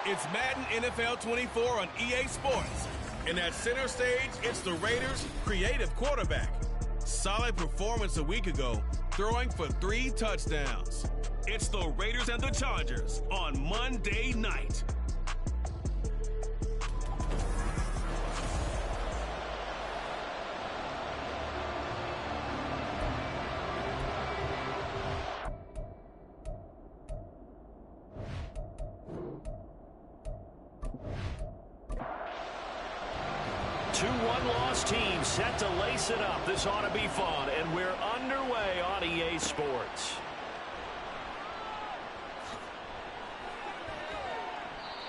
It's Madden NFL 24 on EA Sports. And at center stage, it's the Raiders' creative quarterback. Solid performance a week ago, throwing for 3 touchdowns. It's the Raiders and the Chargers on Monday night. Two one-loss teams set to lace it up. This ought to be fun, and we're underway on EA Sports.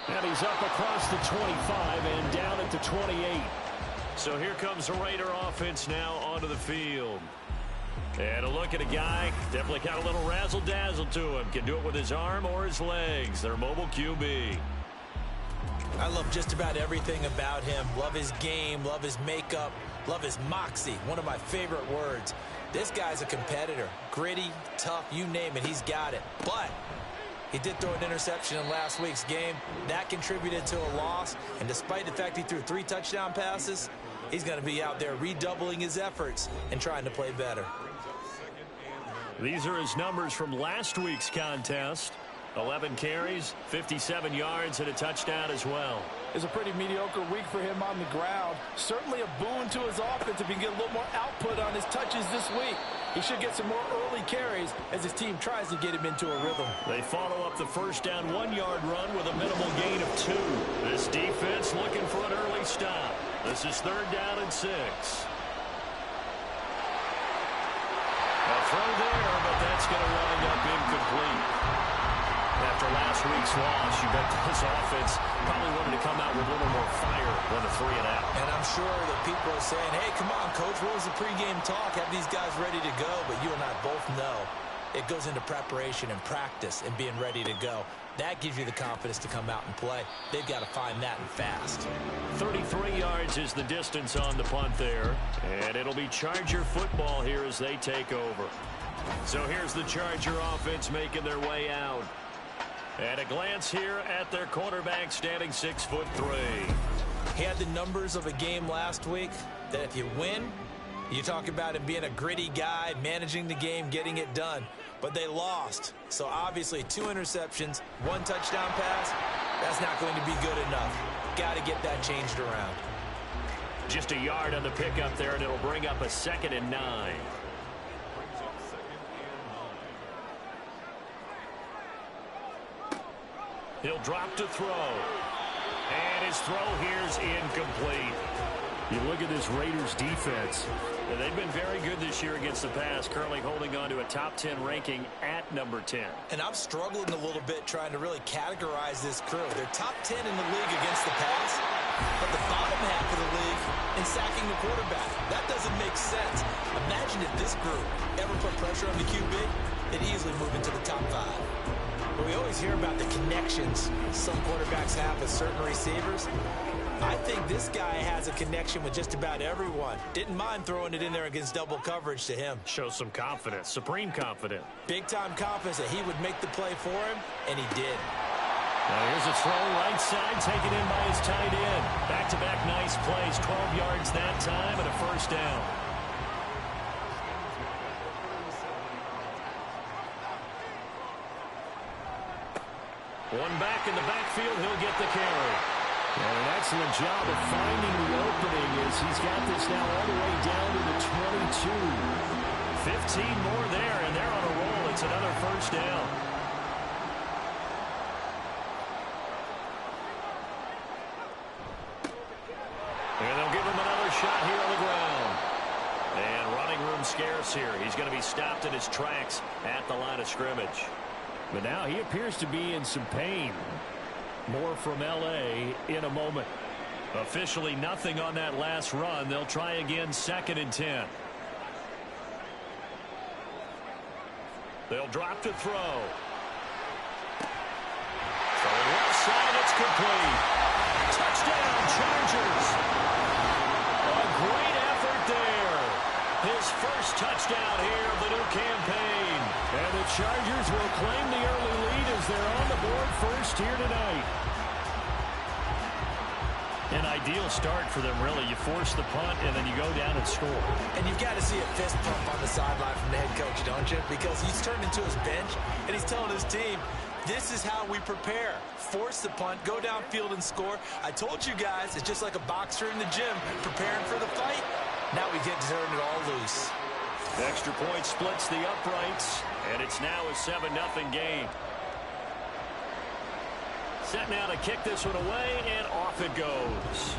And he's up across the 25 and down at the 28. So here comes the Raider offense now onto the field. And a look at a guy, definitely got a little razzle-dazzle to him. Can do it with his arm or his legs. Their mobile QB. I love just about everything about him. Love his game, love his makeup, love his moxie. One of my favorite words. This guy's a competitor. Gritty, tough, you name it, he's got it. But he did throw an interception in last week's game. That contributed to a loss. And despite the fact he threw 3 touchdown passes, he's going to be out there redoubling his efforts and trying to play better. These are his numbers from last week's contest. 11 carries, 57 yards, and a touchdown as well. It's a pretty mediocre week for him on the ground. Certainly a boon to his offense if he can get a little more output on his touches this week. He should get some more early carries as his team tries to get him into a rhythm. They follow up the first down 1-yard run with a minimal gain of 2. This defense looking for an early stop. This is 3rd down and 6. A throw there, but that's going to wind up incomplete. After last week's loss, you bet this offense probably wanted to come out with a little more fire than a 3 and out. And I'm sure that people are saying, hey, come on, Coach, what was the pregame talk? Have these guys ready to go? But you and I both know it goes into preparation and practice and being ready to go. That gives you the confidence to come out and play. They've got to find that and fast. 33 yards is the distance on the punt there. And it'll be Charger football here as they take over. So here's the Charger offense making their way out. And a glance here at their quarterback standing 6'3". He had the numbers of a game last week that if you win, you talk about him being a gritty guy, managing the game, getting it done. But they lost. So obviously 2 interceptions, 1 touchdown pass, that's not going to be good enough. Got to get that changed around. Just a yard on the pickup there, and it'll bring up a 2nd and 9. He'll drop to throw. And his throw here's incomplete. You look at this Raiders defense. And they've been very good this year against the pass, currently holding on to a top 10 ranking at number 10. And I'm struggling a little bit trying to really categorize this crew. They're top 10 in the league against the pass, but the bottom half of the league in sacking the quarterback. That doesn't make sense. Imagine if this group ever put pressure on the QB, they'd easily move into the top 5. But we always hear about the connections some quarterbacks have with certain receivers. I think this guy has a connection with just about everyone. Didn't mind throwing it in there against double coverage to him. Shows some confidence, supreme confidence. Big-time confidence that he would make the play for him, and he did. Now here's a throw right side, taken in by his tight end. Back-to-back nice plays, 12 yards that time, and a 1st down. One back in the backfield, he'll get the carry. And an excellent job of finding the opening as he's got this now all the way down to the 22. 15 more there, and they're on a roll. It's another 1st down. And they'll give him another shot here on the ground. And running room scarce here. He's going to be stopped in his tracks at the line of scrimmage. But now he appears to be in some pain. More from L.A. in a moment. Officially nothing on that last run. They'll try again, 2nd and 10. They'll drop to throw. Throwing left side, it's complete. Touchdown, Chargers. A great effort there. His first touchdown here of the new campaign. And the Chargers will claim the early lead as they're on the board first here tonight. An ideal start for them, really. You force the punt, and then you go down and score. And you've got to see a fist pump on the sideline from the head coach, don't you? Because he's turned into his bench, and he's telling his team, this is how we prepare. Force the punt, go downfield and score. I told you guys, it's just like a boxer in the gym preparing for the fight. Now we get to turn it all loose. Extra point splits the uprights, and it's now a 7-0 game. Set now to kick this one away, and off it goes.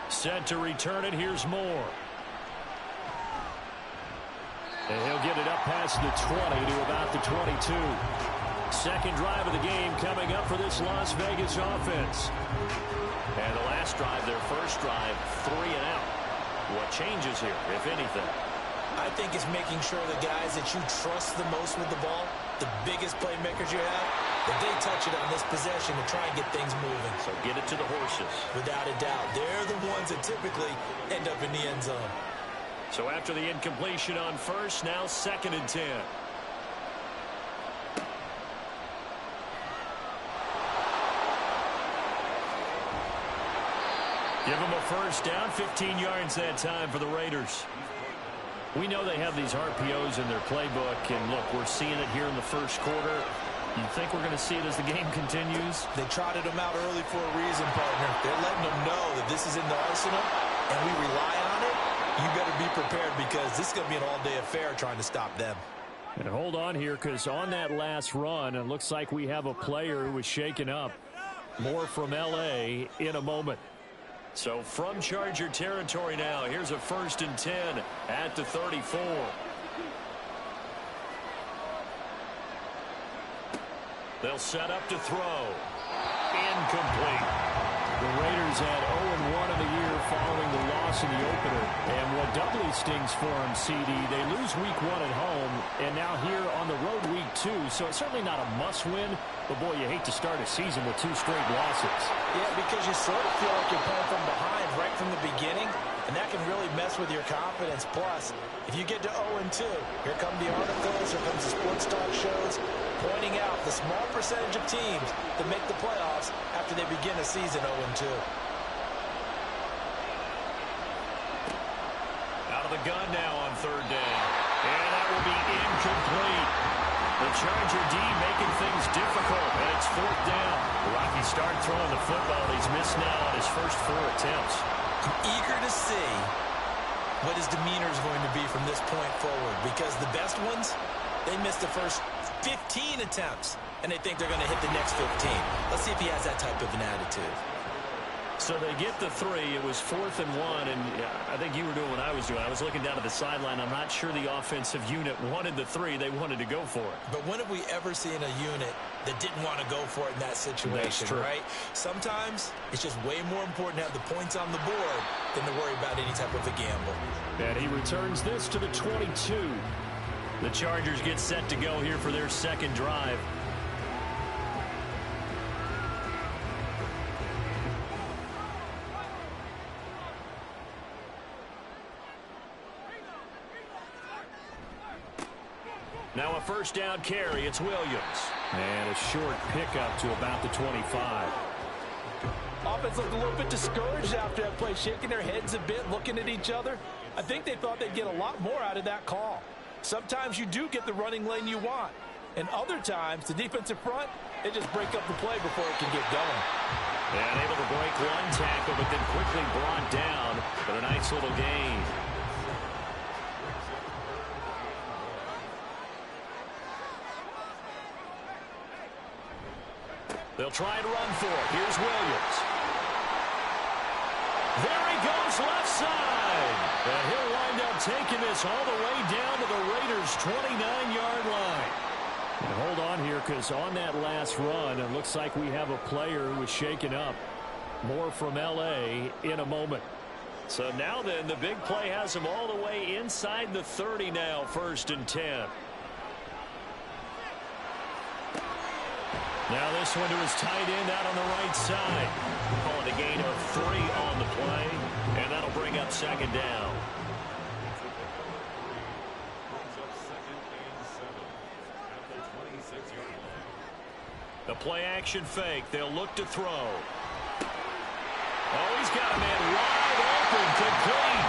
Set to return it. Here's Moore. And he'll get it up past the 20 to about the 22. Second drive of the game coming up for this Las Vegas offense. And the last drive, their first drive, 3 and out. What changes here, if anything? I think it's making sure the guys that you trust the most with the ball, the biggest playmakers you have, that they touch it on this possession to try and get things moving. So get it to the horses. Without a doubt. They're the ones that typically end up in the end zone. So after the incompletion on first, now 2nd and 10. Give them a first down, 15 yards that time for the Raiders. We know they have these RPOs in their playbook, and look, we're seeing it here in the first quarter. You think we're going to see it as the game continues? They trotted them out early for a reason, partner. They're letting them know that this is in the arsenal, and we rely on it. You better be prepared because this is going to be an all-day affair trying to stop them. And hold on here, because on that last run, it looks like we have a player who was shaken up. More from L.A. in a moment. So from Charger territory now, here's a 1st and 10 at the 34. They'll set up to throw. Incomplete. The Raiders had 0-1 in the year following the loss in the opener. And what doubly stings for them, CD, they lose week 1 at home, and now here on the road week 2. So it's certainly not a must-win, but boy, you hate to start a season with 2 straight losses. Yeah, because you sort of feel like you're playing from behind right from the beginning, and that can really mess with your confidence. Plus, if you get to 0-2, here come the articles, here comes the sports talk shows, pointing out the small percentage of teams that make the playoffs after they begin a season 0-2. Out of the gun now on 3rd down. And that will be incomplete. The Charger D making things difficult, and it's 4th down. Rocky start throwing the football. He's missed now on his first 4 attempts. I'm eager to see what his demeanor is going to be from this point forward, because the best ones, they missed the first 15 attempts, and they think they're going to hit the next 15. Let's see if he has that type of an attitude. So they get the 3. It was 4th and 1, and I think you were doing what I was doing. I was looking down at the sideline. I'm not sure the offensive unit wanted the 3. They wanted to go for it. But when have we ever seen a unit that didn't want to go for it in that situation, right? Sometimes it's just way more important to have the points on the board than to worry about any type of a gamble. And he returns this to the 22. The Chargers get set to go here for their 2nd drive. Now a 1st down carry. It's Williams. And a short pickup to about the 25. Offense looked a little bit discouraged after that play, shaking their heads a bit, looking at each other. I think they thought they'd get a lot more out of that call. Sometimes you do get the running lane you want. And other times, the defensive front, they just break up the play before it can get going. And able to break 1 tackle, but then quickly brought down for a nice little gain. They'll try and run for it. Here's Williams. There he goes left side. And he'll wind up taking this all the way down to the Raiders' 29-yard line. And hold on here, because on that last run, it looks like we have a player who was shaken up. More from L.A. in a moment. So now then, the big play has him all the way inside the 30 now, 1st and 10. Now this one to his tight end out on the right side. Calling a gain of 3 on the play, and that'll bring up 2nd down. The play action fake. They'll look to throw. Oh, he's got a man wide open. Complete.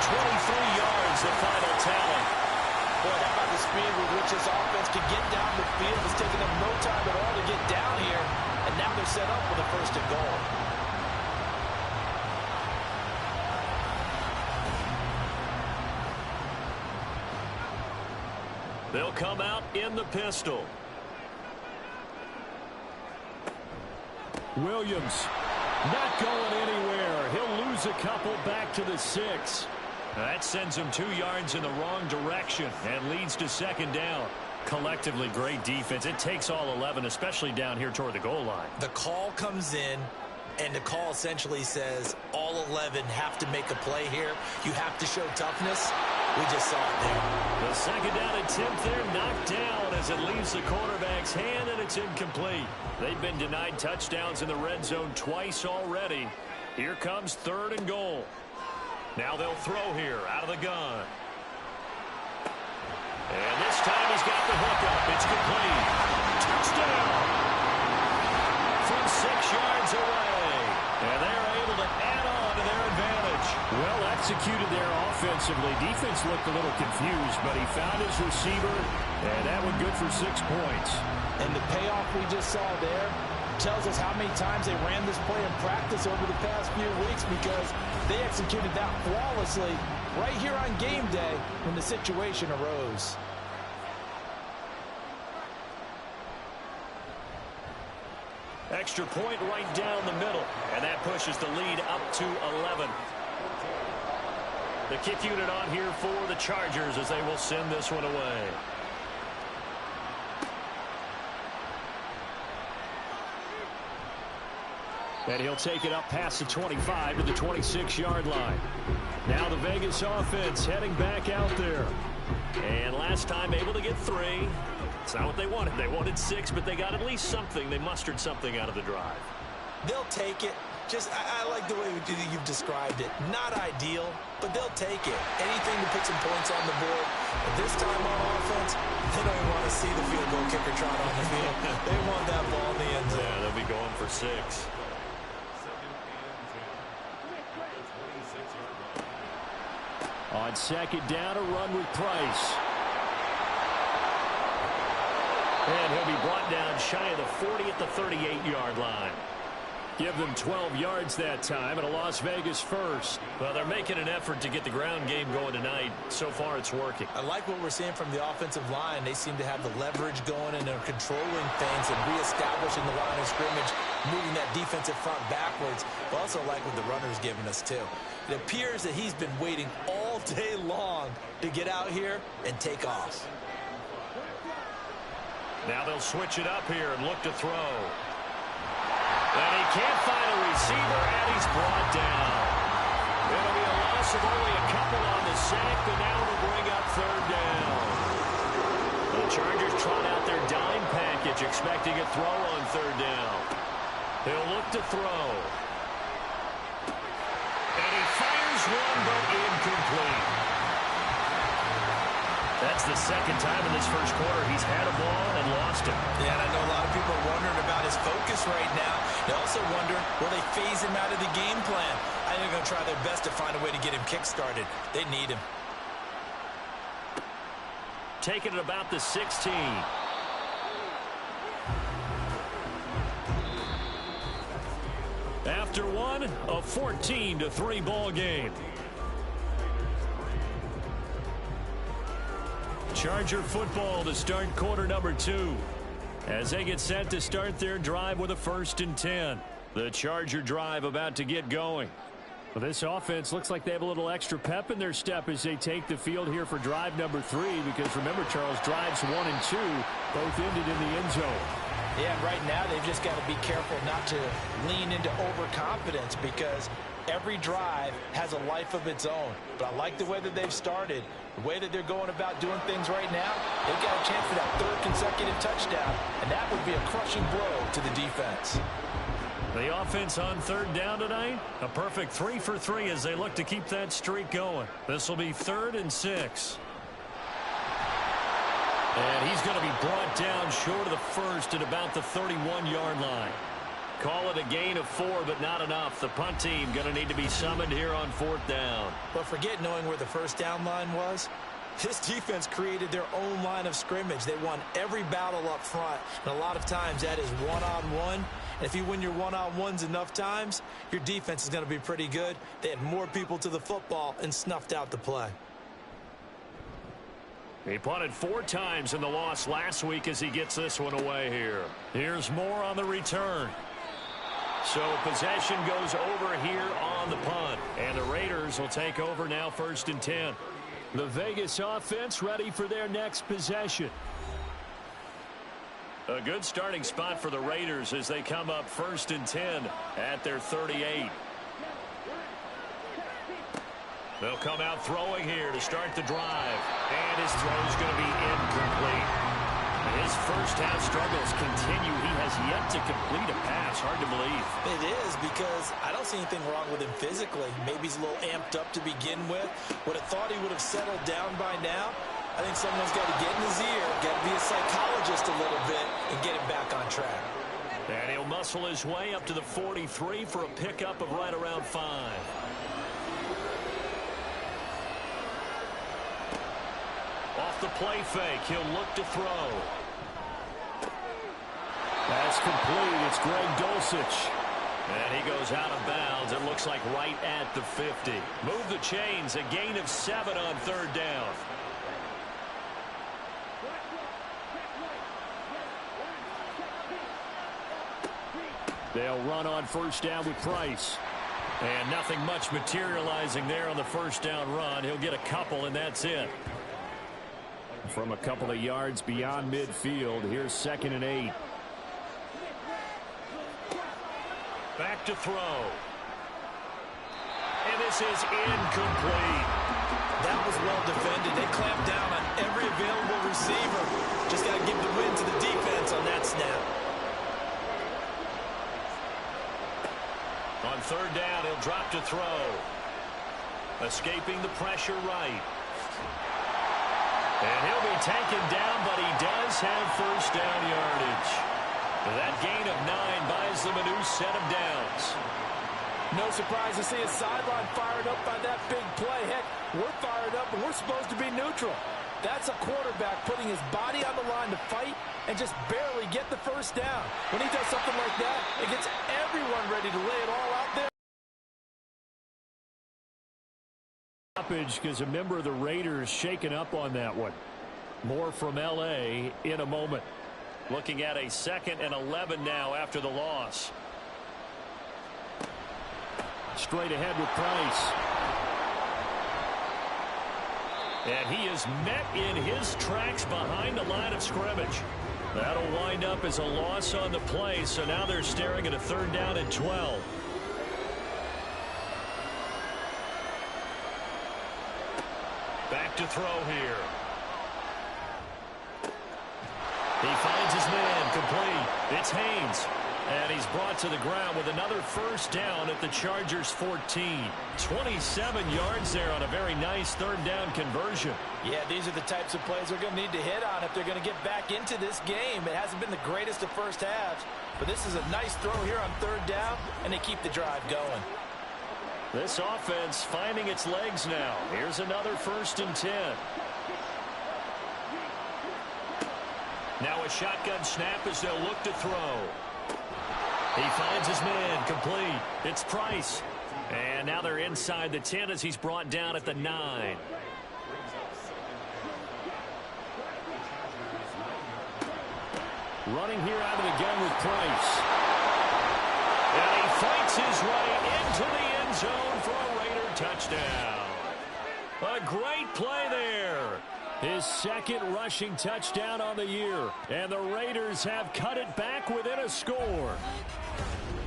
23 yards, the final tally. Boy, how about the speed with which this offense can get down the field? It's taken them no time at all to get down here. And now they're set up with a first and goal. They'll come out in the pistol. Williams not going anywhere. He'll lose a couple back to the 6. That sends him 2 yards in the wrong direction and leads to second down. Collectively, great defense. It takes all 11, especially down here toward the goal line. The call comes in, and the call essentially says all 11 have to make a play here. You have to show toughness. We just saw it there. The second down attempt there knocked down as it leaves the quarterback's hand, and it's incomplete. They've been denied touchdowns in the red zone twice already. Here comes third and goal. Now they'll throw here out of the gun. And this time he's got the hookup. It's complete. Touchdown! From 6 yards away. And they're able to add on to their advantage. Well executed there offensively. Defense looked a little confused, but he found his receiver, and that one good for 6 points. And the payoff we just saw there tells us how many times they ran this play in practice over the past few weeks, because they executed that flawlessly right here on game day when the situation arose. Extra point right down the middle, and that pushes the lead up to 11. The kick unit on here for the Chargers as they will send this one away. And he'll take it up past the 25 to the 26-yard line. Now the Vegas offense heading back out there. And last time able to get 3. It's not what they wanted. They wanted 6, but they got at least something. They mustered something out of the drive. They'll take it. Just, I like the way you've described it. Not ideal, but they'll take it. Anything to put some points on the board. But this time on offense, they don't even want to see the field goal kicker trot on the field. They want that ball in the end zone. Yeah, they'll be going for 6. On second down, a run with Price. And he'll be brought down shy of the 40 at the 38-yard line. Give them 12 yards that time, and a Las Vegas first. Well, they're making an effort to get the ground game going tonight. So far, it's working. I like what we're seeing from the offensive line. They seem to have the leverage going, and they're controlling things and reestablishing the line of scrimmage, moving that defensive front backwards. But also like what the runner's giving us, too. It appears that he's been waiting all day long to get out here and take off. Now they'll switch it up here and look to throw. And he can't find a receiver, and he's brought down. It'll be a loss of only a couple on the sack, but now it'll bring up third down. The Chargers trot out their dime package, expecting a throw on third down. He'll look to throw. And he fires one, but incomplete. That's the second time in this first quarter he's had a ball and lost it. Yeah, and I know a lot of people are wondering about his focus right now. They also wonder, will they phase him out of the game plan? I think they're going to try their best to find a way to get him kick-started. They need him. Taking it about the 16. After one, a 14-3 ball game. Charger football to start quarter number 2. As they get set to start their drive with a 1st and 10. The Charger drive about to get going. Well, this offense looks like they have a little extra pep in their step as they take the field here for drive number 3. Because remember, Charles, drives 1 and 2 both ended in the end zone. Yeah, and right now they've just got to be careful not to lean into overconfidence, because every drive has a life of its own. But I like the way that they've started, the way that they're going about doing things right now. They've got a chance for that 3rd consecutive touchdown, and that would be a crushing blow to the defense. The offense on third down tonight, a perfect 3 for 3 as they look to keep that streak going. This will be 3rd and 6. And he's going to be brought down short of the first at about the 31-yard line. Call it a gain of 4, but not enough. The punt team going to need to be summoned here on 4th down. But forget knowing where the first down line was. This defense created their own line of scrimmage. They won every battle up front, and a lot of times that is one-on-one. And if you win your one-on-ones enough times, your defense is going to be pretty good. They had more people to the football and snuffed out the play. He punted 4 times in the loss last week as he gets this one away here. Here's more on the return. So possession goes over here on the punt. And the Raiders will take over now 1st and 10. The Vegas offense ready for their next possession. A good starting spot for the Raiders as they come up 1st and 10 at their 38. They'll come out throwing here to start the drive. And his throw is going to be incomplete. His first half struggles continue. He has yet to complete a pass. Hard to believe. It is, because I don't see anything wrong with him physically. Maybe he's a little amped up to begin with. Would have thought he would have settled down by now. I think someone's got to get in his ear, got to be a psychologist a little bit, and get him back on track. And he'll muscle his way up to the 43 for a pickup of right around 5. Off the play fake, he'll look to throw. That's complete. It's Greg Dulcich. And he goes out of bounds. It looks like right at the 50. Move the chains. A gain of 7 on 3rd down. They'll run on 1st down with Price. And nothing much materializing there on the 1st down run. He'll get a couple, and that's it. From a couple of yards beyond midfield, here's 2nd and 8. Back to throw. And this is incomplete. That was well defended. They clamped down on every available receiver. Just got to give the win to the defense on that snap. On 3rd down, he'll drop to throw. Escaping the pressure right. And he'll be taken down, but he does have 1st down yardage. That gain of 9 buys them a new set of downs. No surprise to see his sideline fired up by that big play. Heck, we're fired up, and we're supposed to be neutral. That's a quarterback putting his body on the line to fight and just barely get the 1st down. When he does something like that, it gets everyone ready to lay it all out there. Because a member of the Raiders shaken up on that one. More from L.A. in a moment. Looking at a 2nd and 11 now after the loss. Straight ahead with Price. And he is met in his tracks behind the line of scrimmage. That'll wind up as a loss on the play, so now they're staring at a 3rd down and 12. Back to throw here. He finds his man complete. It's Haynes. And he's brought to the ground with another 1st down at the Chargers' 14. 27 yards there on a very nice 3rd down conversion. Yeah, these are the types of plays they're going to need to hit on if they're going to get back into this game. It hasn't been the greatest of first halves, but this is a nice throw here on 3rd down, and they keep the drive going. This offense finding its legs now. Here's another 1st and 10. Now a shotgun snap as they'll look to throw. He finds his man complete. It's Price. And now they're inside the 10 as he's brought down at the 9. Running here out of the gun with Price. And he fights his way into the end zone for a Raider touchdown. A great play there. His 2nd rushing touchdown on the year. And the Raiders have cut it back within a score.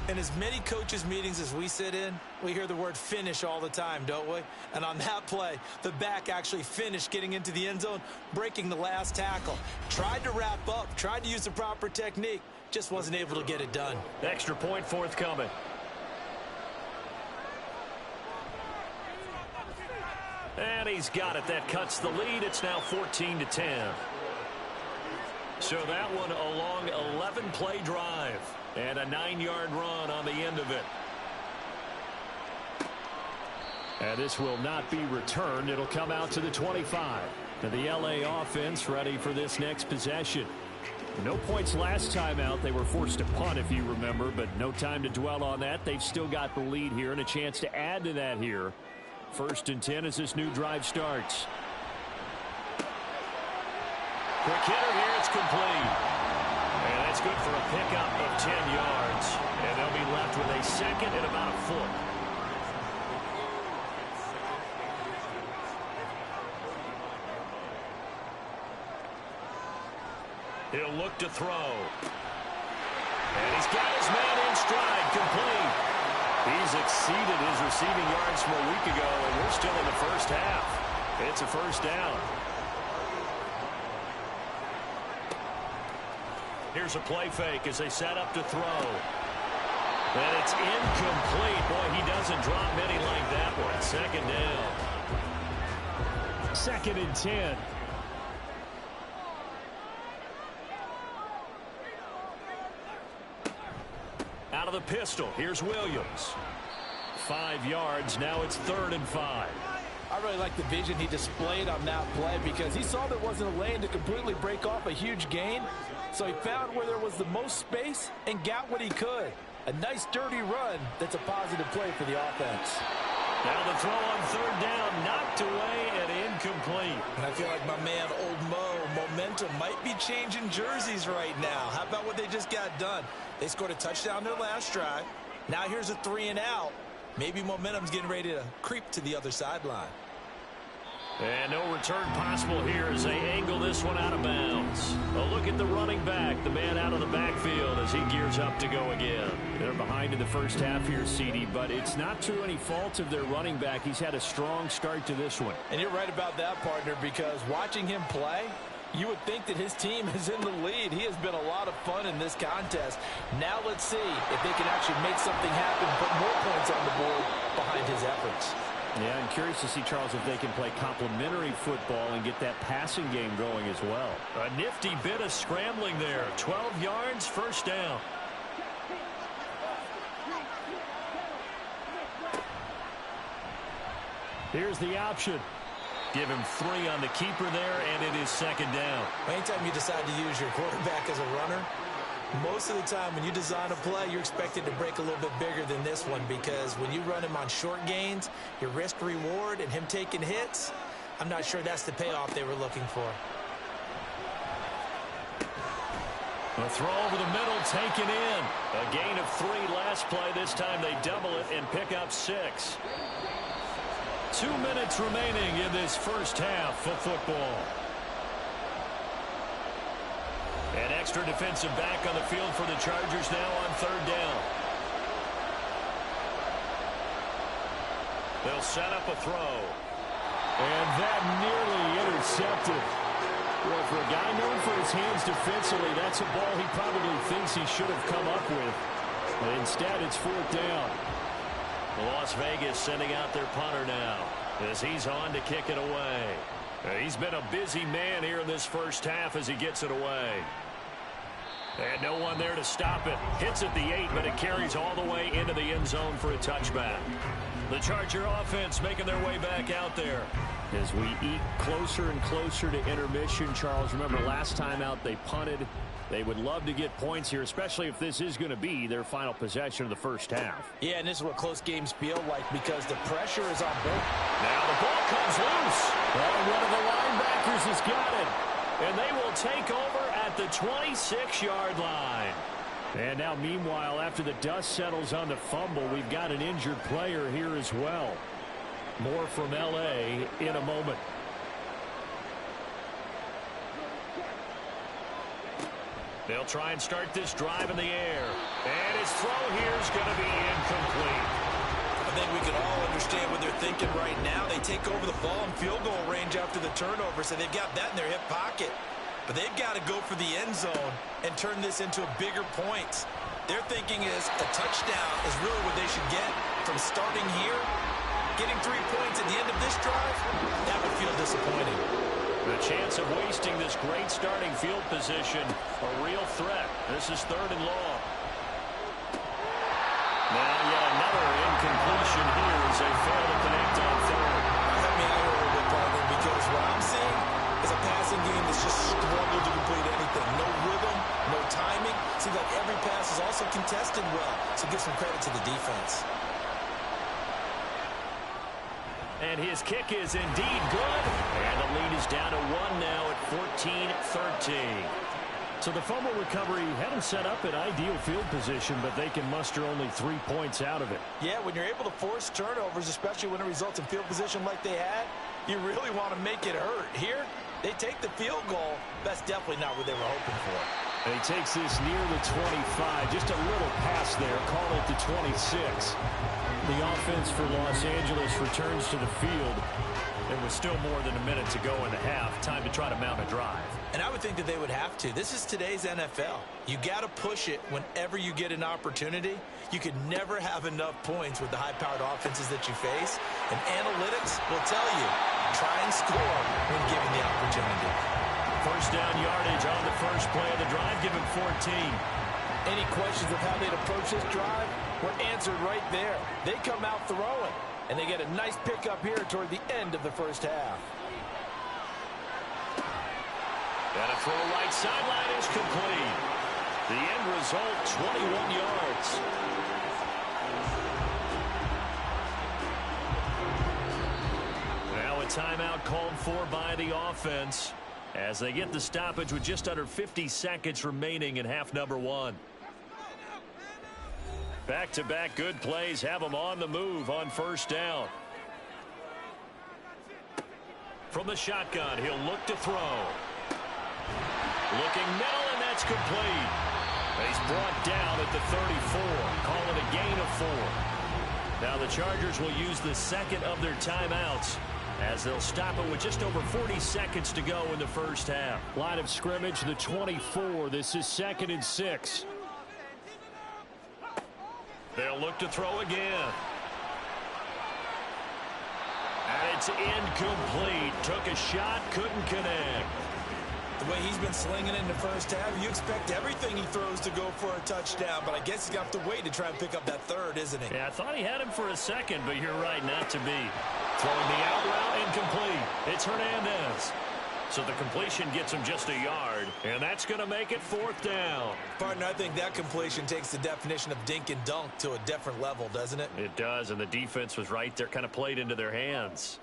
In as many coaches' meetings as we sit in, we hear the word finish all the time, don't we? And on that play, the back actually finished getting into the end zone, breaking the last tackle. Tried to wrap up, tried to use the proper technique, just wasn't able to get it done. Extra point forthcoming. And he's got it. That cuts the lead. It's now 14-10. So that one a long 11-play drive and a 9-yard run on the end of it. And this will not be returned. It'll come out to the 25. And the LA offense ready for this next possession. No points last time out. They were forced to punt, if you remember, but no time to dwell on that. They've still got the lead here and a chance to add to that here. 1st and 10 as this new drive starts. Quick hitter here. It's complete. And that's good for a pickup of 10 yards. And they'll be left with a second and about a foot. He'll look to throw. And he's got his man in stride, complete. He's exceeded his receiving yards from a week ago, and we're still in the first half. It's a first down. Here's a play fake as they set up to throw. And it's incomplete. Boy, he doesn't drop many like that one. Second down. 2nd and 10. Out of the pistol, here's Williams. 5 yards, now it's 3rd and 5. I really like the vision he displayed on that play because he saw there wasn't a lane to completely break off a huge gain. So he found where there was the most space and got what he could. A nice dirty run that's a positive play for the offense. Now the throw on 3rd down, knocked away and incomplete. And I feel like my man, Old Mo, momentum might be changing jerseys right now. How about what they just got done? They scored a touchdown their last drive. Now here's a 3 and out. Maybe momentum's getting ready to creep to the other sideline. And no return possible here as they angle this one out of bounds. A look at the running back, the man out of the backfield as he gears up to go again. They're behind in the first half here, CD, but it's not through any fault of their running back. He's had a strong start to this one. And you're right about that, partner, because watching him play, you would think that his team is in the lead. He has been a lot of fun in this contest. Now let's see if they can actually make something happen, put more points on the board behind his efforts. Yeah, I'm curious to see, Charles, if they can play complementary football and get that passing game going as well. A nifty bit of scrambling there. 12 yards, first down. Here's the option. Give him 3 on the keeper there, and it is 2nd down. Anytime you decide to use your quarterback as a runner, most of the time when you design a play, you're expected to break a little bit bigger than this one because when you run him on short gains, your risk-reward and him taking hits, I'm not sure that's the payoff they were looking for. A throw over the middle, taken in. A gain of 3 last play. This time they double it and pick up 6. 2 minutes remaining in this first half of football. An extra defensive back on the field for the Chargers now on 3rd down. They'll set up a throw. And that nearly intercepted. Well, for a guy known for his hands defensively, that's a ball he probably thinks he should have come up with. But instead, it's 4th down. Las Vegas sending out their punter now as he's on to kick it away. He's been a busy man here in this first half as he gets it away. And no one there to stop it. Hits at the 8, but it carries all the way into the end zone for a touchback. The Charger offense making their way back out there. As we eat closer and closer to intermission, Charles, remember last time out they punted. They would love to get points here, especially if this is going to be their final possession of the first half. Yeah, and this is what close games feel like because the pressure is on both. Now the ball comes loose. And one of the linebackers has got it. And they will take over at the 26-yard line. And now, meanwhile, after the dust settles on the fumble, we've got an injured player here as well. More from L.A. in a moment. They'll try and start this drive in the air. And his throw here is going to be incomplete. I think we can all understand what they're thinking right now. They take over the ball in field goal range after the turnover, so they've got that in their hip pocket. But they've got to go for the end zone and turn this into a bigger point. Their thinking is a touchdown is really what they should get from starting here. Getting 3 points at the end of this drive, that would feel disappointing. The chance of wasting this great starting field position, a real threat. This is 3rd and long. Now yet another incompletion here as they fail to connect on 3rd. Help me out here a little bit, partner, because what I'm seeing is a passing game that's just struggled to complete anything. No rhythm, no timing. Seems like every pass is also contested well, so give some credit to the defense. And his kick is indeed good. And the lead is down to 1 now at 14-13. So the fumble recovery had them set up in ideal field position, but they can muster only 3 points out of it. Yeah, when you're able to force turnovers, especially when it results in field position like they had, you really want to make it hurt. Here, they take the field goal. That's definitely not what they were hoping for. And he takes this near the 25. Just a little pass there. Call it the 26. The offense for Los Angeles returns to the field. There was still more than a minute to go in the half. Time to try to mount a drive. And I would think that they would have to. This is today's NFL. You got to push it whenever you get an opportunity. You could never have enough points with the high-powered offenses that you face. And analytics will tell you, try and score when given the opportunity. First down yardage on the first play of the drive. Give him 14. Any questions of how they'd approach this drive were answered right there. They come out throwing, and they get a nice pickup here toward the end of the first half. And a throw right sideline is complete. The end result, 21 yards. Now a timeout called for by the offense as they get the stoppage with just under 50 seconds remaining in half number 1. Back-to-back good plays have them on the move on first down. From the shotgun, he'll look to throw. Looking middle, and that's complete. He's brought down at the 34. Call it a gain of 4. Now the Chargers will use the second of their timeouts as they'll stop it with just over 40 seconds to go in the first half. Line of scrimmage, the 24. This is 2nd and 6. They'll look to throw again. And it's incomplete. Took a shot, couldn't connect. The way he's been slinging it in the first half, you expect everything he throws to go for a touchdown, but I guess he's got to wait to try and pick up that third, isn't he? Yeah, I thought he had him for a second, but you're right, not to be. Throwing the out route, incomplete. It's Hernandez. So the completion gets him just a yard, and that's going to make it 4th down. Partner, I think that completion takes the definition of dink and dunk to a different level, doesn't it? It does, and the defense was right there, kind of played into their hands.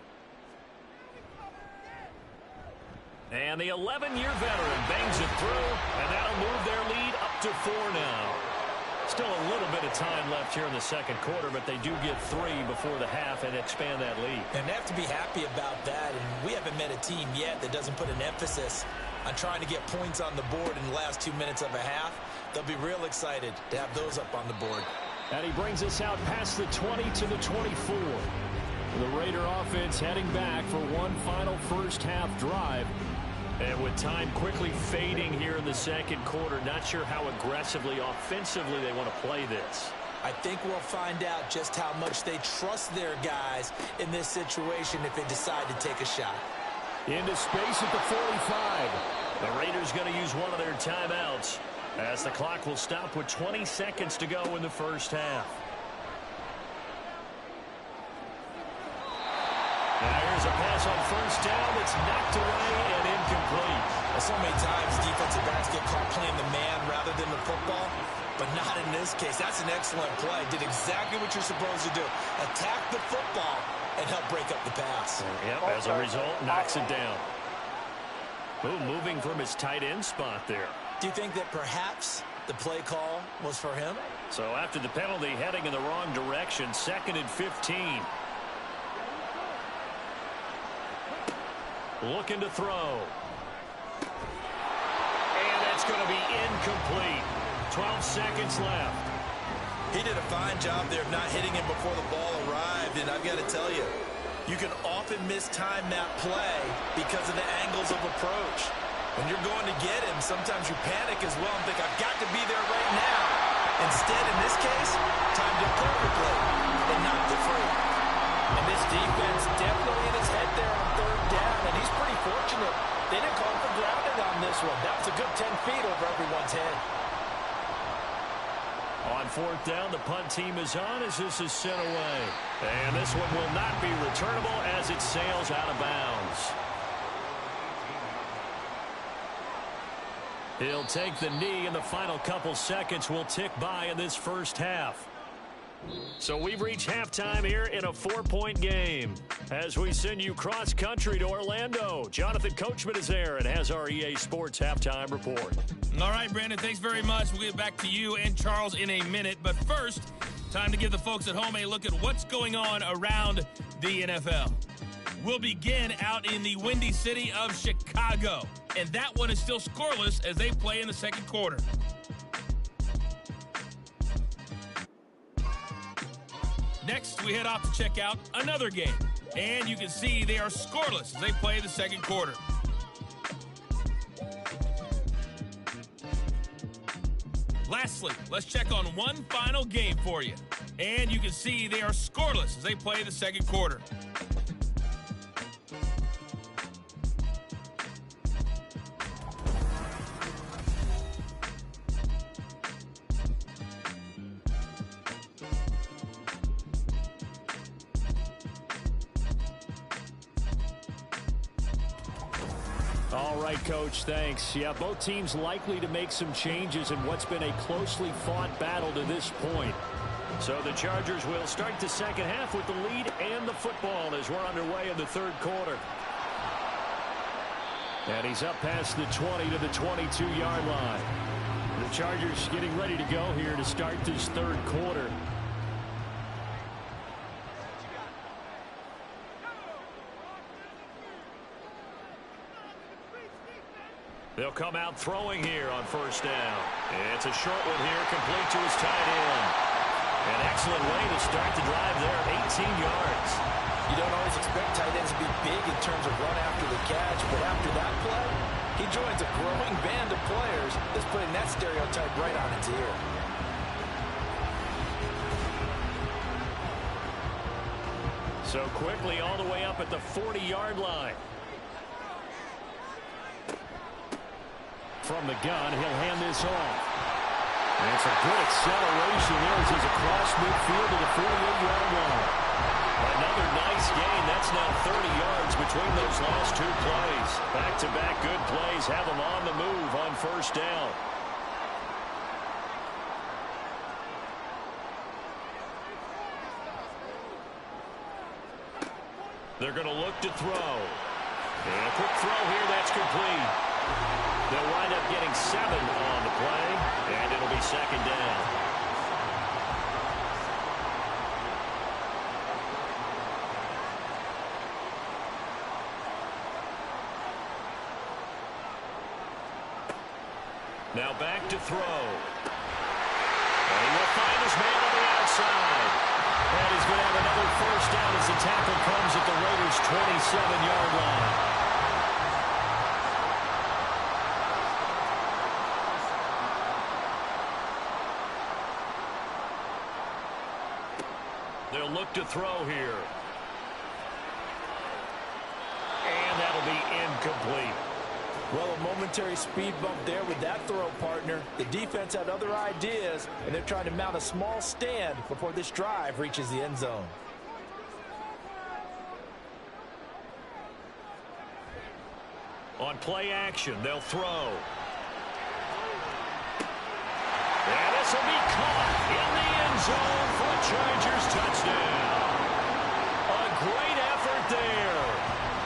And the 11-year veteran bangs it through, and that'll move their lead up to 4 now. Still a little bit of time left here in the second quarter, but they do get 3 before the half and expand that lead. And they have to be happy about that, and we haven't met a team yet that doesn't put an emphasis on trying to get points on the board in the last 2 minutes of a half. They'll be real excited to have those up on the board. And he brings us out past the 20 to the 24. The Raider offense heading back for one final first half drive. And with time quickly fading here in the second quarter, not sure how aggressively, offensively they want to play this. I think we'll find out just how much they trust their guys in this situation if they decide to take a shot. Into space at the 45. The Raiders going to use one of their timeouts as the clock will stop with 20 seconds to go in the first half. Now here's a pass on first down that's knocked away and incomplete. So many times defensive backs get caught playing the man rather than the football, but not in this case. That's an excellent play. Did exactly what you're supposed to do. Attack the football and help break up the pass. Yep, as a result, knocks it down. Ooh, moving from his tight end spot there. Do you think that perhaps the play call was for him? So after the penalty, heading in the wrong direction, 2nd and 15. Looking to throw. And that's going to be incomplete. 12 seconds left. He did a fine job there of not hitting him before the ball arrived, and I've got to tell you, you can often mistime that play because of the angles of approach. When you're going to get him, sometimes you panic as well and think, I've got to be there right now. Instead, in this case, timed it perfectly and knocked it free. And this defense definitely in his head there on 3rd down, and he's pretty fortunate They didn't call for grounding on this one. That was a good 10 feet over everyone's head. On fourth down, the punt team is on as this is sent away. And this one will not be returnable as it sails out of bounds. He'll take the knee, and the final couple seconds will tick by in this first half. So we've reached halftime here in a 4-point game. As we send you cross-country to Orlando, Jonathan Coachman is there and has our EA Sports halftime report. All right, Brandon, thanks very much. We'll get back to you and Charles in a minute. But first, time to give the folks at home a look at what's going on around the NFL. We'll begin out in the windy city of Chicago. And that one is still scoreless as they play in the second quarter. Next, we head off to check out another game. And you can see they are scoreless as they play the second quarter. Lastly, let's check on one final game for you. And you can see they are scoreless as they play the second quarter. All right, Coach, thanks. Yeah, both teams likely to make some changes in what's been a closely fought battle to this point. So the Chargers will start the second half with the lead and the football as we're underway in the third quarter. And he's up past the 20 to the 22-yard line. The Chargers getting ready to go here to start this third quarter. They'll come out throwing here on first down. It's a short one here, complete to his tight end. An excellent way to start the drive there, 18 yards. You don't always expect tight ends to be big in terms of run after the catch, but after that play, he joins a growing band of players that's putting that stereotype right on its ear. So quickly all the way up at the 40-yard line. From the gun, he'll hand this off. And it's a good acceleration there as he's across midfield to the 48-yard line. Another nice gain. That's now 30 yards between those last two plays. Back-to-back good plays have them on the move on first down. They're going to look to throw. And a quick throw here, that's complete. They'll wind up getting 7 on the play, and it'll be second down. Now back to throw. And he will find his man on the outside. And he's going to have another first down as the tackle comes at the Raiders' 27-yard line. They'll look to throw here. And that'll be incomplete. Well, a momentary speed bump there with that throw, partner. The defense had other ideas, and they're trying to mount a small stand before this drive reaches the end zone. On play action, they'll throw. And this will be caught in the end zone for a Chargers touchdown. A great effort there.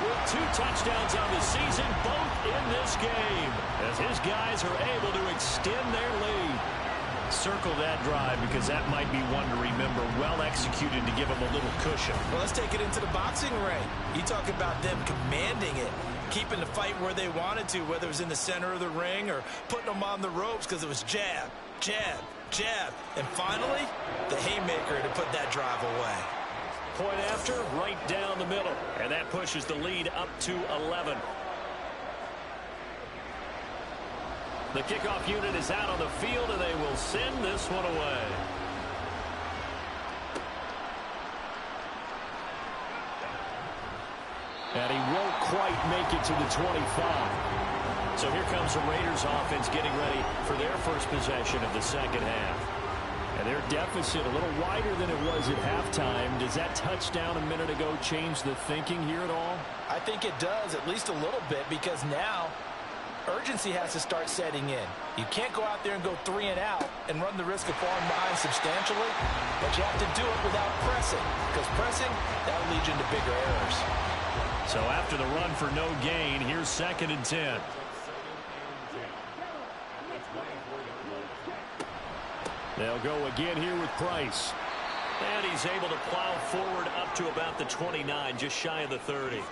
With 2 touchdowns on the season, both in this game, as his guys are able to extend their lead. Circle that drive because that might be one to remember. Well executed to give him a little cushion. Well, let's take it into the boxing ring. You talk about them commanding it, keeping the fight where they wanted to, whether it was in the center of the ring or putting them on the ropes because it was jab, jab, jab. And finally, the haymaker to put that drive away. Point after, right down the middle. And that pushes the lead up to 11. The kickoff unit is out on the field, and they will send this one away. And he won't quite make it to the 25. So here comes the Raiders offense getting ready for their first possession of the second half. And their deficit a little wider than it was at halftime. Does that touchdown a minute ago change the thinking here at all? I think it does, at least a little bit, because now urgency has to start setting in. You can't go out there and go 3 and out and run the risk of falling behind substantially, but you have to do it without pressing, because pressing, that'll lead you into bigger errors. So after the run for no gain, here's 2nd and 10. They'll go again here with Price. And he's able to plow forward up to about the 29, just shy of the 30.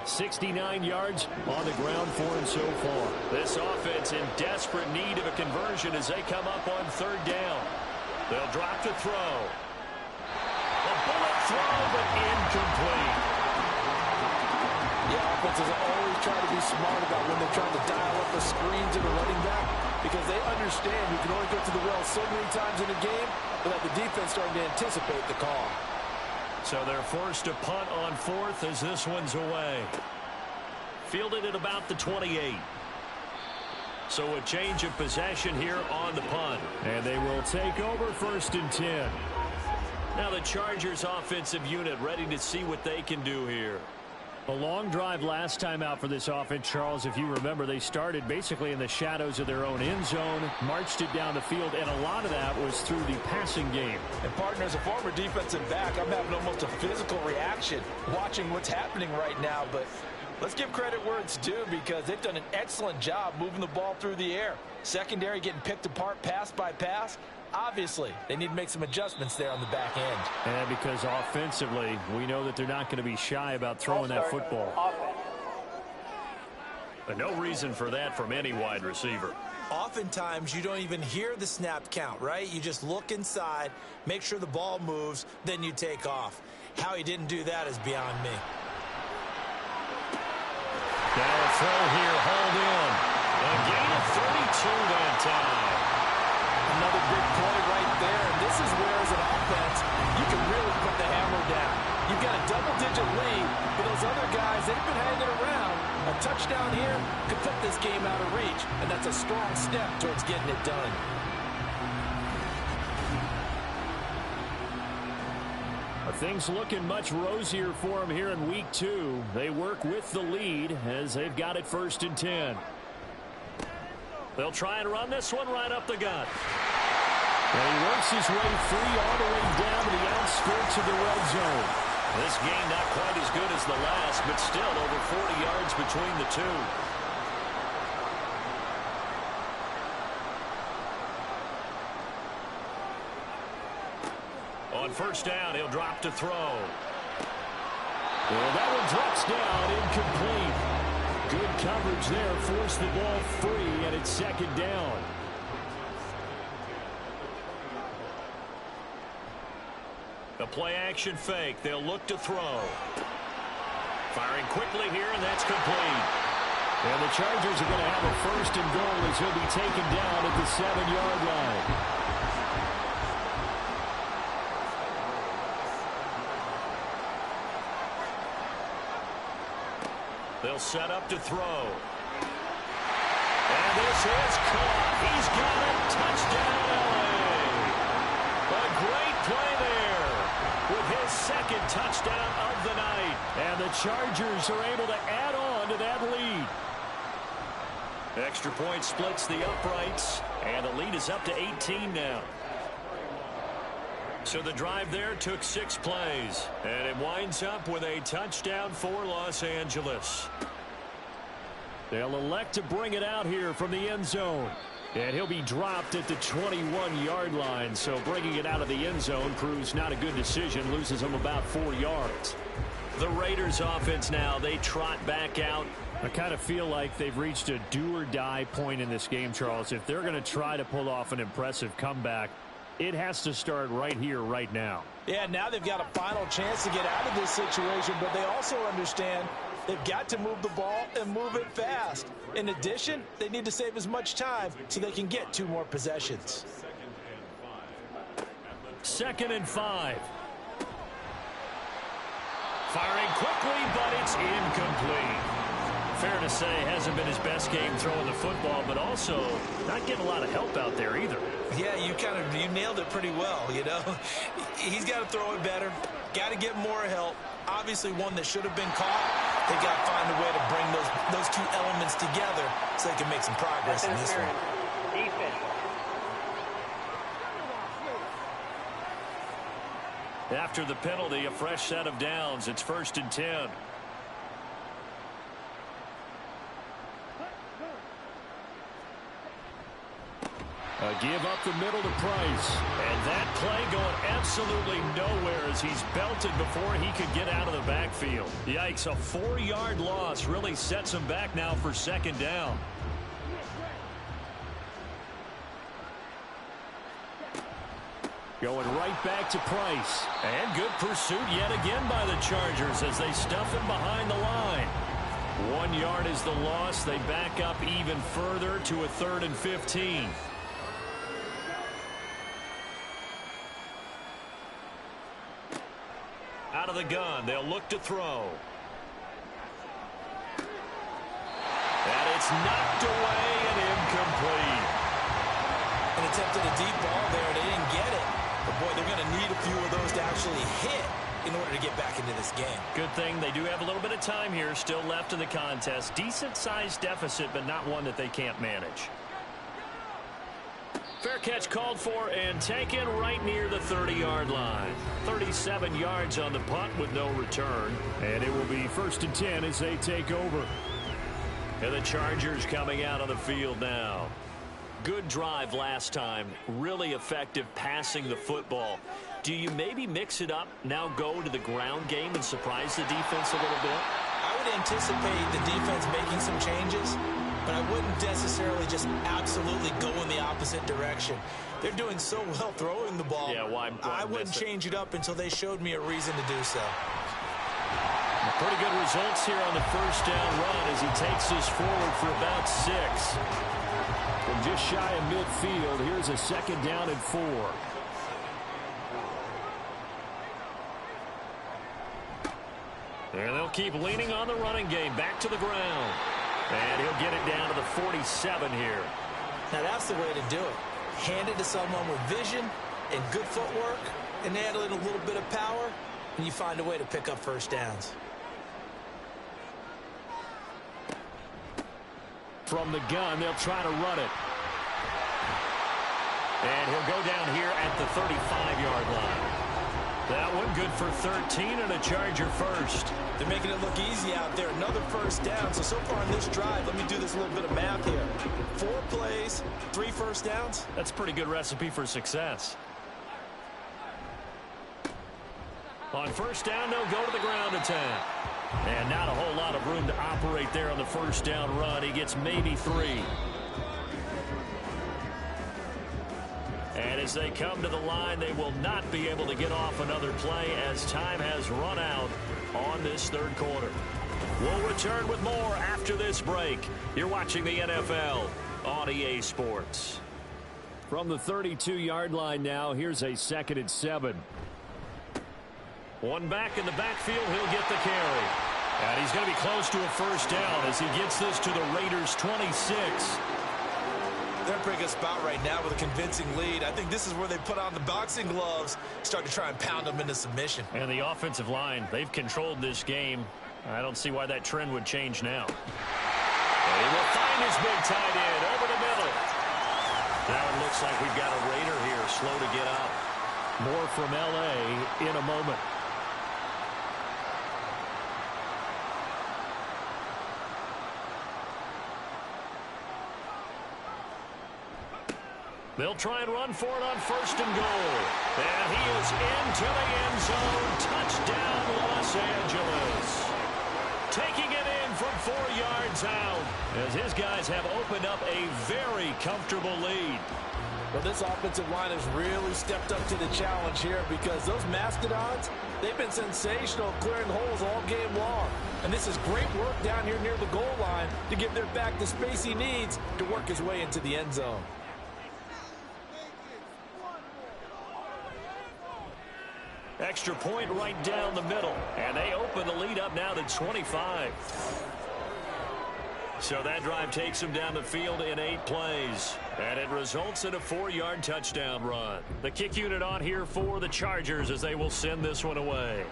69 yards on the ground for him so far. This offense in desperate need of a conversion as they come up on 3rd down. They'll drop to throw. A bullet throw, but incomplete. Yeah, offenses are always trying to be smart about when they're trying to dial up a screen to the running back, because they understand you can only go to the well so many times in a game without the defense starting to anticipate the call. So they're forced to punt on 4th as this one's away. Fielded at about the 28. So a change of possession here on the punt. And they will take over 1st and 10. Now the Chargers offensive unit ready to see what they can do here. A long drive last time out for this offense, Charles. If you remember, they started basically in the shadows of their own end zone, marched it down the field, and a lot of that was through the passing game. And, partner, as a former defensive back, I'm having almost a physical reaction watching what's happening right now. But let's give credit where it's due, because they've done an excellent job moving the ball through the air. Secondary getting picked apart pass by pass. Obviously, they need to make some adjustments there on the back end. And because offensively, we know that they're not going to be shy about throwing that football. But no reason for that from any wide receiver. Oftentimes, you don't even hear the snap count, right? You just look inside, make sure the ball moves, then you take off. How he didn't do that is beyond me. Now a throw here, hauled in. A gain of 32 that time. Another big play right there, and this is where, as an offense, you can really put the hammer down. You've got a double-digit lead, but those other guys, they've been hanging around. A touchdown here could put this game out of reach, and that's a strong step towards getting it done. Things looking much rosier for them here in week 2. They work with the lead as they've got it 1st and 10. They'll try and run this one right up the gut. And he works his way free all the way down to the outskirts of the red zone. This game not quite as good as the last, but still over 40 yards between the two. On 1st down, he'll drop to throw. Well, that one drops down, incomplete. Good coverage there, forced the ball free, and it's 2nd down. The play-action fake. They'll look to throw. Firing quickly here, and that's complete. And the Chargers are going to have a 1st and goal as he'll be taken down at the 7-yard line. They'll set up to throw. And this is caught. He's got it. Touchdown, LA. A great play there with his 2nd touchdown of the night. And the Chargers are able to add on to that lead. Extra point splits the uprights, and the lead is up to 18 now. So the drive there took 6 plays, and it winds up with a touchdown for Los Angeles. They'll elect to bring it out here from the end zone. And he'll be dropped at the 21-yard line, so bringing it out of the end zone proves not a good decision, loses him about 4 yards. The Raiders offense now, they trot back out. I kind of feel like they've reached a do-or-die point in this game, Charles. If they're going to try to pull off an impressive comeback, it has to start right here, right now. Yeah, now they've got a final chance to get out of this situation, but they also understand they've got to move the ball and move it fast. In addition, they need to save as much time so they can get 2 more possessions. 2nd and 5. Firing quickly, but it's incomplete. fair to say hasn't been his best game throwing the football, but also not getting a lot of help out there either. Yeah, you nailed it pretty well, you know. He's got to throw it better, got to get more help. Obviously one that should have been caught. They got to find a way to bring those two elements together so they can make some progress in this one. After the penalty, a fresh set of downs. It's 1st and 10. A give up the middle to Price. And that play going absolutely nowhere as he's belted before he could get out of the backfield. Yikes, a 4-yard loss really sets him back now for 2nd down. Going right back to Price. And good pursuit yet again by the Chargers as they stuff him behind the line. 1 yard is the loss. They back up even further to a 3rd and 15. Out of the gun, they'll look to throw. And it's knocked away and incomplete. And attempted a deep ball there. They didn't get it. But, boy, they're going to need a few of those to actually hit in order to get back into this game. Good thing they do have a little bit of time here still left in the contest. Decent-sized deficit, but not one that they can't manage. Fair catch called for and taken right near the 30-yard line. 37 yards on the punt with no return. And it will be 1st and 10 as they take over. And the Chargers coming out on the field now. Good drive last time. Really effective passing the football. Do you maybe mix it up, now go to the ground game and surprise the defense a little bit? I would anticipate the defense making some changes, but I wouldn't necessarily just absolutely go in the opposite direction. They're doing so well throwing the ball. Yeah, why I wouldn't change it up until they showed me a reason to do so. Pretty good results here on the 1st down run as he takes us forward for about 6. From just shy of midfield, here's a 2nd down and 4. And they'll keep leaning on the running game. Back to the ground. And he'll get it down to the 47 here. Now that's the way to do it. Hand it to someone with vision and good footwork and add in a little bit of power, and you find a way to pick up 1st downs. From the gun, they'll try to run it. And he'll go down here at the 35-yard line. That one good for 13 and a Charger first. They're making it look easy out there. Another 1st down. So far in this drive, let me do this little bit of math here. 4 plays, 3 1st downs. That's a pretty good recipe for success. On 1st down, they'll go to the ground attack. And not a whole lot of room to operate there on the 1st down run. He gets maybe 3. And as they come to the line, they will not be able to get off another play as time has run out on this 3rd quarter. We'll return with more after this break. You're watching the NFL on EA Sports. From the 32-yard line now, here's a 2nd and 7. One back in the backfield, he'll get the carry. And he's going to be close to a 1st down as he gets this to the Raiders' 26. They're in a pretty good spot right now with a convincing lead. I think this is where they put on the boxing gloves, start to try and pound them into submission. And the offensive line, they've controlled this game. I don't see why that trend would change now. And he will find his big tight end over the middle. Now it looks like we've got a Raider here, slow to get up. More from L.A. in a moment. They'll try and run for it on 1st and goal. And he is into the end zone. Touchdown, Los Angeles. Taking it in from 4 yards out as his guys have opened up a very comfortable lead. Well, this offensive line has really stepped up to the challenge here because those Mastodons, they've been sensational clearing holes all game long. And this is great work down here near the goal line to give their back the space he needs to work his way into the end zone. Extra point right down the middle. And they open the lead up now to 25. So that drive takes him down the field in 8 plays. And it results in a 4-yard touchdown run. The kick unit on here for the Chargers as they will send this one away.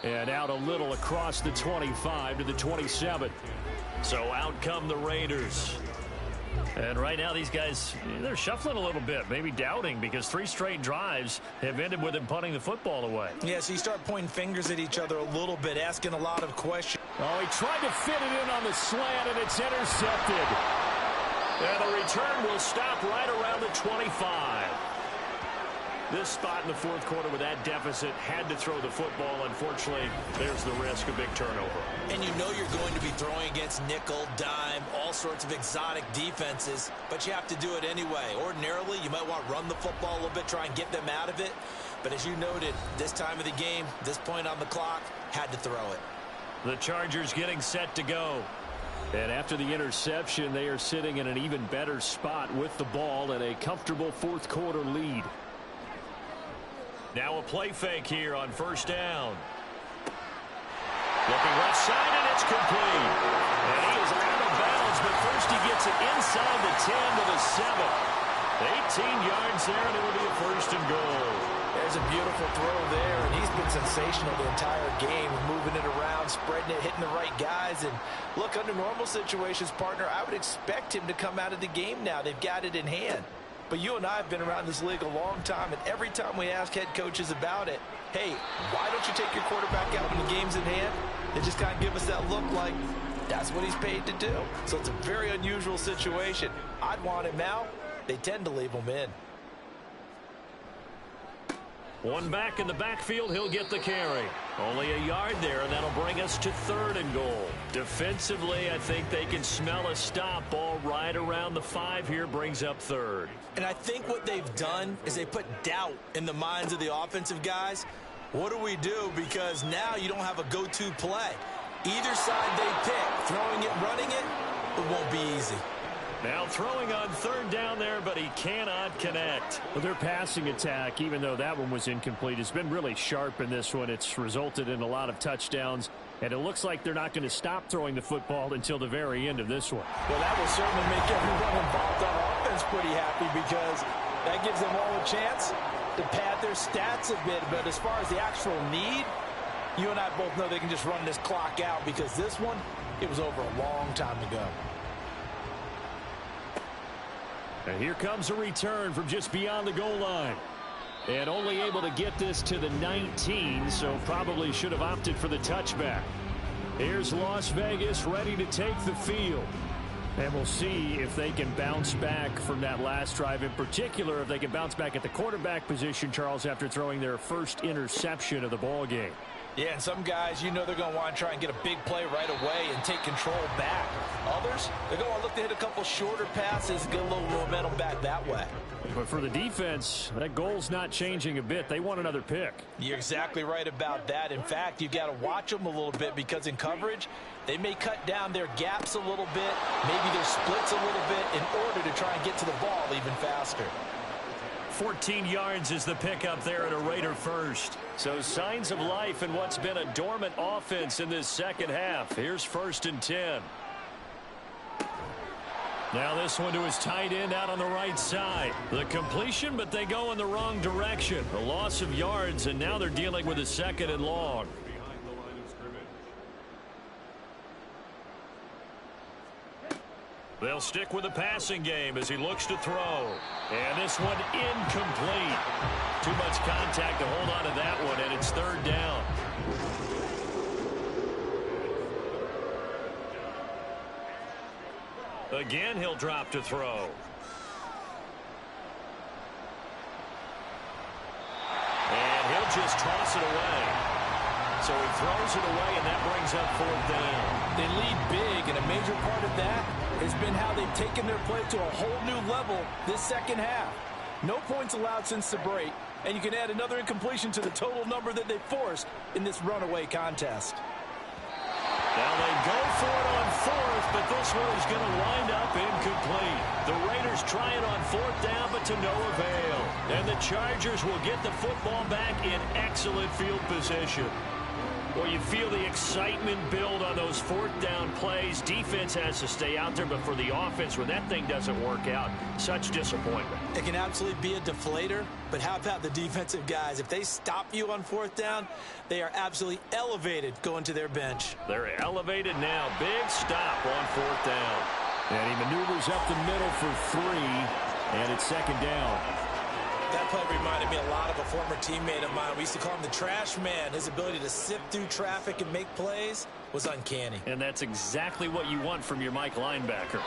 And out a little across the 25 to the 27. So out come the Raiders. And right now these guys, they're shuffling a little bit, maybe doubting, because 3 straight drives have ended with them punting the football away. Yeah, so you start pointing fingers at each other a little bit, asking a lot of questions. Oh, he tried to fit it in on the slant, and it's intercepted. And the return will stop right around the 25. This spot in the fourth quarter with that deficit, had to throw the football. Unfortunately, there's the risk of big turnover. And you know you're going to be throwing against nickel, dime, all sorts of exotic defenses, but you have to do it anyway. Ordinarily, you might want to run the football a little bit, try and get them out of it. But as you noted, this time of the game, this point on the clock, had to throw it. The Chargers getting set to go. And after the interception, they are sitting in an even better spot with the ball and a comfortable fourth quarter lead. Now a play fake here on first down. Looking left side, and it's complete. And he is out of bounds, but first he gets it inside the 10 to the 7. 18 yards there, and it will be a first and goal. There's a beautiful throw there, and he's been sensational the entire game, moving it around, spreading it, hitting the right guys. And look, under normal situations, partner, I would expect him to come out of the game now. They've got it in hand. But you and I have been around this league a long time, and every time we ask head coaches about it, hey, why don't you take your quarterback out when the game's in hand? They just kind of give us that look like that's what he's paid to do. So it's a very unusual situation. I'd want him out. They tend to leave him in. One back in the backfield, he'll get the carry. Only a yard there, and that'll bring us to 3rd and goal. Defensively, I think they can smell a stop. Ball right around the 5 here, brings up 3rd. And I think what they've done is they put doubt in the minds of the offensive guys. What do we do? Because now you don't have a go-to play. Either side they pick, throwing it, running it, it won't be easy. Now throwing on 3rd down there, but he cannot connect. Well, their passing attack, even though that one was incomplete, has been really sharp in this one. It's resulted in a lot of touchdowns, and it looks like they're not going to stop throwing the football until the very end of this one. Well, that will certainly make everyone involved on offense pretty happy, because that gives them all a chance to pad their stats a bit. But as far as the actual need, you and I both know they can just run this clock out, because this one, it was over a long time ago. And here comes a return from just beyond the goal line. And only able to get this to the 19, so probably should have opted for the touchback. Here's Las Vegas ready to take the field. And we'll see if they can bounce back from that last drive. In particular, if they can bounce back at the quarterback position, Charles, after throwing their first interception of the ball game. Yeah, and some guys, you know they're going to want to try and get a big play right away and take control back. Others, they're going to look to hit a couple shorter passes, get a little momentum back that way. But for the defense, that goal's not changing a bit. They want another pick. You're exactly right about that. In fact, you've got to watch them a little bit, because in coverage, they may cut down their gaps a little bit, maybe their splits a little bit, in order to try and get to the ball even faster. 14 yards is the pickup there at a Raider first. So signs of life in what's been a dormant offense in this second half. Here's 1st and 10. Now this one to his tight end out on the right side. The completion, but they go in the wrong direction. A loss of yards, and now they're dealing with a 2nd and long. They'll stick with the passing game as he looks to throw. And this one incomplete. Too much contact to hold on to that one, and it's 3rd down. Again, he'll drop to throw. And he'll just toss it away. So he throws it away, and that brings up 4th down. They lead big, and a major part of that has been how they've taken their play to a whole new level this second half. No points allowed since the break, and you can add another incompletion to the total number that they forced in this runaway contest. Now they go for it on 4th, but this one is going to wind up incomplete. The Raiders trying on fourth down, but to no avail. And the Chargers will get the football back in excellent field position. Well, you feel the excitement build on those fourth down plays. Defense has to stay out there, but for the offense, when that thing doesn't work out, such disappointment. It can absolutely be a deflator, but how about the defensive guys? If they stop you on fourth down, they are absolutely elevated going to their bench. They're elevated now. Big stop on fourth down. And he maneuvers up the middle for 3, and it's second down. That play reminded me a lot of a former teammate of mine. We used to call him the trash man. His ability to sift through traffic and make plays was uncanny. And that's exactly what you want from your Mike linebacker.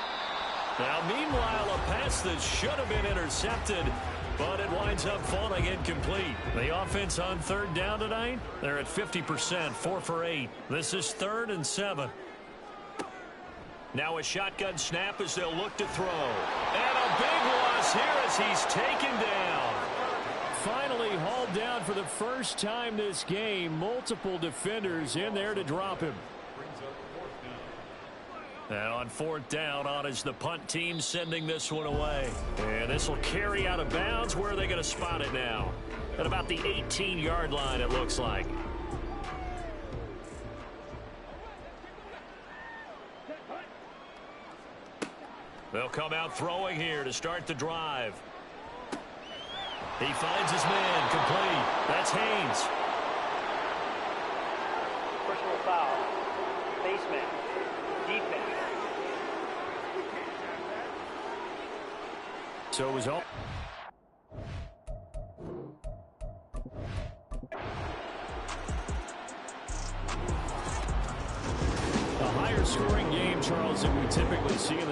Now, meanwhile, a pass that should have been intercepted, but it winds up falling incomplete. The offense on third down tonight, they're at 50%, 4 for 8. This is 3rd and 7. Now a shotgun snap as they'll look to throw. And a big loss here as he's taken down. Finally hauled down for the first time this game. Multiple defenders in there to drop him. Now on fourth down, on is the punt team sending this one away. And this will carry out of bounds. Where are they going to spot it now? At about the 18-yard line, it looks like. They'll come out throwing here to start the drive. He finds his man, complete. That's Haynes. Personal foul. Baseman. Defense. So it was all. A higher scoring game, Charles, than we typically see in the